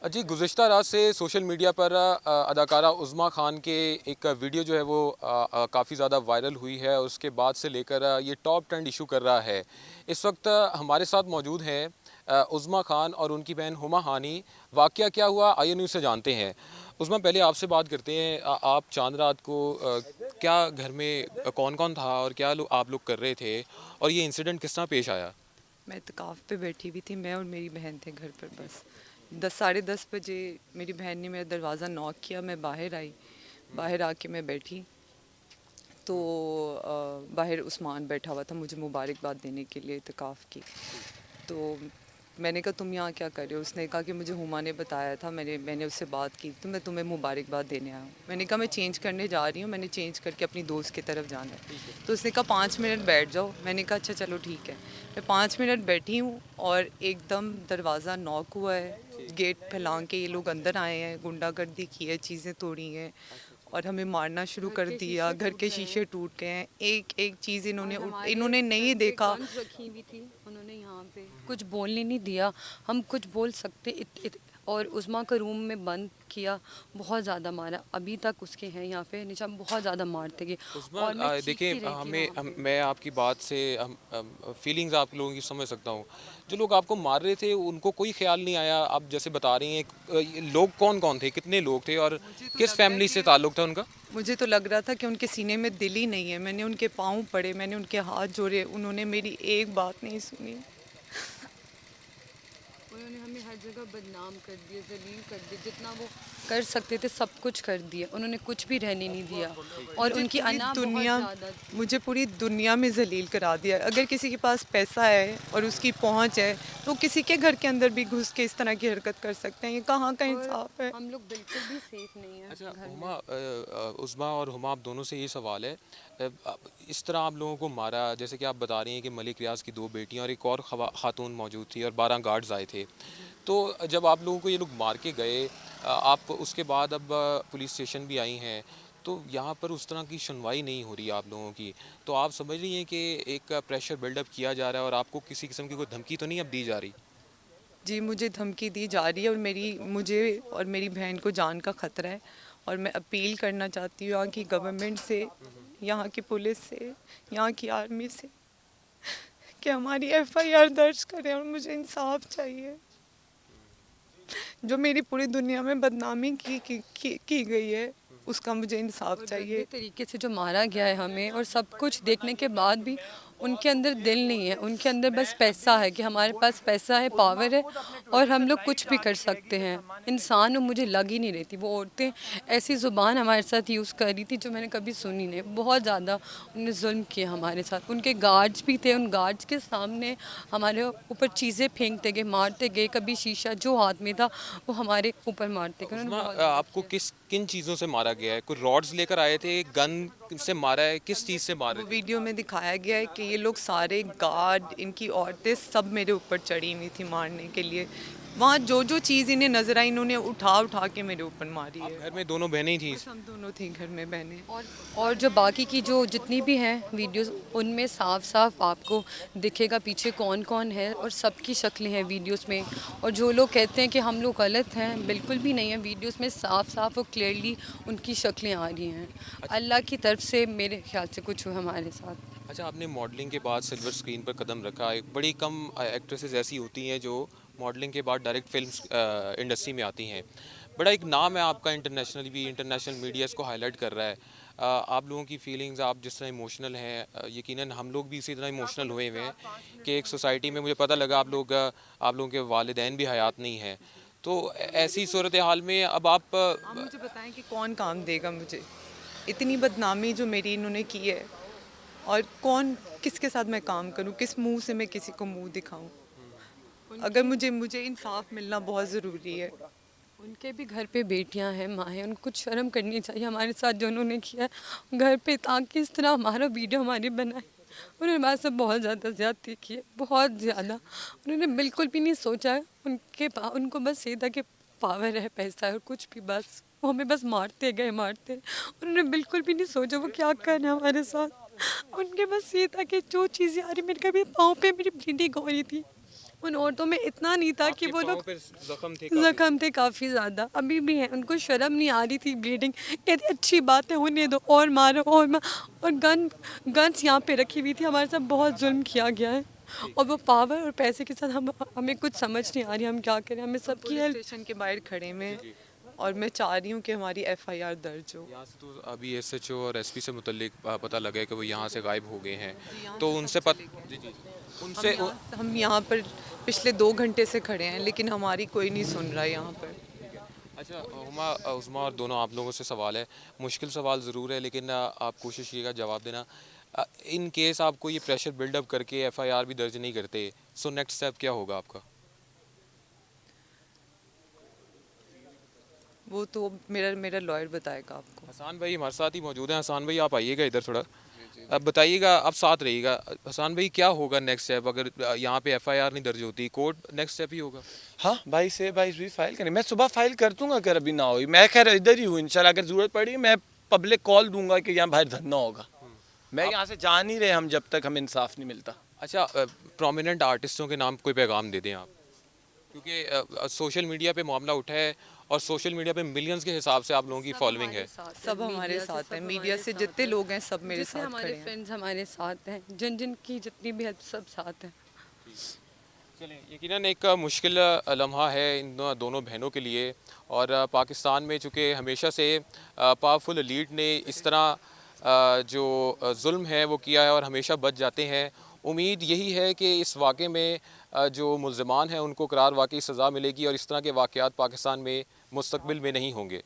जी, गुज़िश्ता रात से social media पर अदाकारा उज़्मा खान के एक वीडियो जो है वो काफ़ी ज़्यादा वायरल हुई है। उसके बाद से लेकर ये टॉप ट्रेंड इशू कर रहा है। इस वक्त हमारे साथ मौजूद हैं उज़्मा खान और उनकी बहन हुमा हानी। वाक़या क्या हुआ, आइए न्यूज़ से जानते हैं। उज़्मा, पहले आपसे बात करते हैं। आप चांद रात को क्या घर में कौन-कौन था और क्या आप लोग कर रहे थे और ये इंसिडेंट किस तरह पेश आया? मैं इत्तेकाफ़ पे बैठी हुई थी, मैं और मेरी बहन थे घर पर बस। 10 साढ़े 10 बजे मेरी बहन ने मेरा दरवाज़ा नॉक किया, मैं बाहर आई। बाहर आके मैं बैठी तो बाहर उस्मान बैठा हुआ था मुझे मुबारकबाद देने के लिए इत्तेकाफ़ की। तो मैंने कहा तुम यहाँ क्या कर रहे हो? उसने कहा कि मुझे हुमा ने बताया था, मैंने उससे बात की तो मैं तुम्हें मुबारकबाद देने आया हूँ। मैंने कहा मैं चेंज करने जा रही हूँ, मैंने चेंज करके अपनी दोस्त की तरफ जाना है। तो उसने कहा 5 मिनट बैठ जाओ। मैंने कहा अच्छा चलो ठीक है। मैं 5 मिनट बैठी हूँ और एकदम दरवाज़ा नॉक हुआ है, गेट फैलांग के ये लोग अंदर आए हैं, गुंडागर्दी की है, चीज़ें तोड़ी हैं और हमें मारना शुरू कर दिया। घर के शीशे टूट गए हैं, एक एक चीज़ इन्होंने नहीं देखा। रखी हुई थी उन्होंने यहाँ पे, कुछ बोलने नहीं दिया। हम कुछ बोल सकते और उस्मा को रूम में बंद किया, बहुत ज़्यादा मारा। अभी तक उसके हैं यहाँ पे नीचे, बहुत ज़्यादा मारते गए उस्मा, और मैं देखिए, चीखती रही थी वहाँ पे। मैं आपकी बात से फीलिंग्स आप लोगों की समझ सकता हूँ। जो लोग आपको मार रहे थे उनको कोई ख्याल नहीं आया? आप जैसे बता रही हैं, ये लोग कौन-कौन थे? कितने लोग थे और मुझे तो किस लग रहा है फैमिली से कि ताल्लुक था उनका? मुझे तो लग रहा था कि उनके सीने में दिल ही नहीं है। मैंने उनके पाँव पड़े, मैंने उनके हाथ जोड़े, उन्होंने मेरी एक बात नहीं सुनी। उन्होंने हमें हर जगह बदनाम कर दिया, जलील कर दिया, जितना वो कर सकते थे सब कुछ कर दिया। उन्होंने कुछ भी रहने नहीं दिया और मुझे उनकी पूरी अना बहुत दुनिया ज़्यादा थी। मुझे पूरी दुनिया में ज़लील करा दिया। अगर किसी के पास पैसा है और उसकी पहुंच है तो किसी के घर के अंदर भी घुस के इस तरह की हरकत कर सकते हैं। ये कहाँ का और इंसाफ है? हम लोग बिल्कुल भी सेफ नहीं है अच्छा, घर में। हुमा, उस्मा और हुमा, आप दोनों से ये सवाल है। इस तरह आप लोगों को मारा, जैसे कि आप बता रही हैं कि मलिक रियाज़ की 2 बेटियाँ और एक और खातून मौजूद थी और 12 गार्ड्स आए थे। तो जब आप लोगों को ये लोग मार के गए, आप उसके बाद अब पुलिस स्टेशन भी आई हैं, तो यहाँ पर उस तरह की सुनवाई नहीं हो रही है आप लोगों की। तो आप समझ रही हैं कि एक प्रेशर बिल्डअप किया जा रहा है और आपको किसी किस्म की कोई धमकी तो नहीं अब दी जा रही? जी, मुझे धमकी दी जा रही है और मुझे और मेरी बहन को जान का ख़तरा है और मैं अपील करना चाहती हूँ यहाँ की गवर्नमेंट से, यहाँ की पुलिस से, यहाँ की आर्मी से कि हमारी एफआईआर दर्ज करें और मुझे इंसाफ चाहिए। जो मेरी पूरी दुनिया में बदनामी की गई है, उसका मुझे इंसाफ और गंदे चाहिए। तरीके से जो मारा गया है हमें, और सब कुछ देखने के बाद भी उनके अंदर दिल नहीं है। उनके अंदर बस पैसा है कि हमारे पास पैसा है, पावर है और हम लोग कुछ भी कर सकते हैं। इंसान वो मुझे लग ही नहीं रही थी। वो औरतें ऐसी ज़ुबान हमारे साथ यूज़ कर रही थी जो मैंने कभी सुनी नहीं। बहुत ज़्यादा उन्होंने जुल्म किया हमारे साथ। उनके गार्ड्स भी थे, उन गार्ड्स के सामने हमारे ऊपर चीज़ें फेंकते गए, मारते गए। कभी शीशा जो हाथ में था वो हमारे ऊपर मारते गए। उन्होंने उस्मा, बहुत ज़्यादा आपको किया। किन चीज़ों से मारा गया है? कोई रॉड्स लेकर आए थे, गन से मारा है, किस चीज़ से मार वो रहे थे? वीडियो में दिखाया गया है कि ये लोग सारे गार्ड, इनकी औरतें सब मेरे ऊपर चढ़ी हुई थी मारने के लिए। वहाँ जो जो चीज़ इन्हें नजर आई इन्होंने उठा उठा के मेरे ऊपर मारी आप है। घर में दोनों बहनें ही थीं? बस हम दोनों थी घर में बहनें। और और जो बाकी की जो जितनी भी हैं वीडियोस, उनमें साफ साफ आपको दिखेगा पीछे कौन कौन है और सबकी शक्लें हैं वीडियोस में। और जो लोग कहते हैं कि हम लोग गलत हैं, बिल्कुल भी नहीं है। वीडियोस में साफ साफ और क्लियरली उनकी शक्लें आ रही हैं। अच्छा। अल्लाह की तरफ से मेरे ख्याल से कुछ हुआ हमारे साथ। अच्छा, आपने मॉडलिंग के बाद सिल्वर स्क्रीन पर कदम रखा। एक बड़ी कम एक्ट्रेसेस ऐसी होती हैं जो मॉडलिंग के बाद डायरेक्ट फिल्म्स इंडस्ट्री में आती हैं। बड़ा एक नाम है आपका, इंटरनेशनली भी, इंटरनेशनल मीडिया इसको हाईलाइट कर रहा है। आप लोगों की फीलिंग्स, आप जिस तरह इमोशनल हैं, यकीनन हम लोग भी इसी तरह इमोशनल हुए हुए हैं कि एक सोसाइटी में मुझे पता लगा आप लोगों के वालिदैन भी हयात नहीं हैं। तो ऐसी सूरत हाल में अब आप आप मुझे बताएं कि कौन काम देगा मुझे? इतनी बदनामी जो मेरी इन्होंने की है और कौन, किसके साथ मैं काम करूं? किस मुंह से मैं किसी को मुंह दिखाऊं? अगर उनके मुझे मुझे इंसाफ मिलना बहुत ज़रूरी है। उनके भी घर पे बेटियां हैं, माँ हैं। उनको कुछ शर्म करनी चाहिए हमारे साथ जो उन्होंने किया है घर पे, ताकि इस तरह हमारा वीडियो हमारी बनाए। उन्होंने हमारे साथ बहुत ज़्यादा ज़्यादती की है, बहुत ज़्यादा। उन्होंने बिल्कुल भी नहीं सोचा है। उनको बस ये था कि पावर है, पैसा है और कुछ भी, बस वो हमें बस मारते गए, मारते। उन्होंने बिल्कुल भी नहीं सोचा वो क्या कर रहे हैं हमारे साथ। उनके बस ये था कि जो चीज़ें आ रही, मेरे कभी पाँव पे मेरी ब्लीडिंग हो रही थी, उन औरतों में इतना नहीं था कि वो लोग जख्म थे काफ़ी ज़्यादा, अभी भी हैं। उनको शर्म नहीं आ रही थी, ब्लीडिंग कहती अच्छी बात है होने दो, और मारो और गन्स यहाँ पे रखी हुई थी। हमारे साथ बहुत जुल्म किया गया है और वो पावर और पैसे के साथ हमें कुछ समझ नहीं आ रही हम क्या करें। हमें सबकी पुलिस हेल्प स्टेशन के बाहर खड़े में और मैं चाह रही हूँ कि हमारी एफआईआर दर्ज हो। यहाँ से तो अभी एसएचओ और एसपी से मुतल्लिक पता लगा है कि वो यहाँ से गायब हो गए हैं, तो उनसे जी जी उनसे हम यहाँ पर पिछले 2 घंटे से खड़े हैं लेकिन हमारी कोई नहीं सुन रहा है यहाँ पर। अच्छा हुमा उस्मा और दोनों आप लोगों से सवाल है, मुश्किल सवाल ज़रूर है लेकिन आप कोशिश कीजिएगा जवाब देना। इन केस आपको ये प्रेशर बिल्डअप करके एफआईआर भी दर्ज नहीं करते, सो नेक्स्ट स्टेप क्या होगा आपका? वो तो मेरा लॉयर बताएगा आपको। हसान भाई हमारे साथ ही मौजूद हैं। हसान भाई आप आइएगा इधर थोड़ा, अब बताइएगा, आप साथ रहिएगा। हसान भाई क्या होगा नेक्स्ट स्टेप अगर यहाँ पे एफआईआर नहीं दर्ज होती? कोर्ट नेक्स्ट स्टेप ही होगा। हाँ 22 भी फाइल करें, मैं सुबह फाइल कर दूंगा अगर अभी ना हुई। मैं खैर इधर ही हूँ, इंशाल्लाह अगर ज़रूरत पड़ी मैं पब्लिक कॉल दूंगा कि यहाँ बाहर धरना होगा। मैं यहाँ से जा नहीं रहे हम जब तक हमें इंसाफ नहीं मिलता। अच्छा प्रोमिनेंट आर्टिस्टों के नाम कोई पैगाम दे दें आप, क्योंकि सोशल मीडिया पे मामला उठा है और सोशल मीडिया पे मिलियंस के हिसाब से आप लोगों की फॉलोइंग है। सब हमारे साथ हैं, मीडिया से जितने लोग हैं सब मेरे साथ हमारे खड़े हैं। फ्रेंड्स हमारे साथ हैं, जिन जिन की जितनी भी हेल्प सब साथ हैं। चलें, यकीनन एक मुश्किल लम्हा है इन दोनों बहनों के लिए, और पाकिस्तान में चूँकि हमेशा से पावरफुल लीड ने इस तरह जो जुल्म है वो किया है और हमेशा बच जाते हैं। उम्मीद यही है कि इस वाक़े में जो मुल्ज़िमान हैं उनको करार वाक़ई सज़ा मिलेगी और इस तरह के वाक़यात पाकिस्तान में मुस्तक़बिल में नहीं होंगे।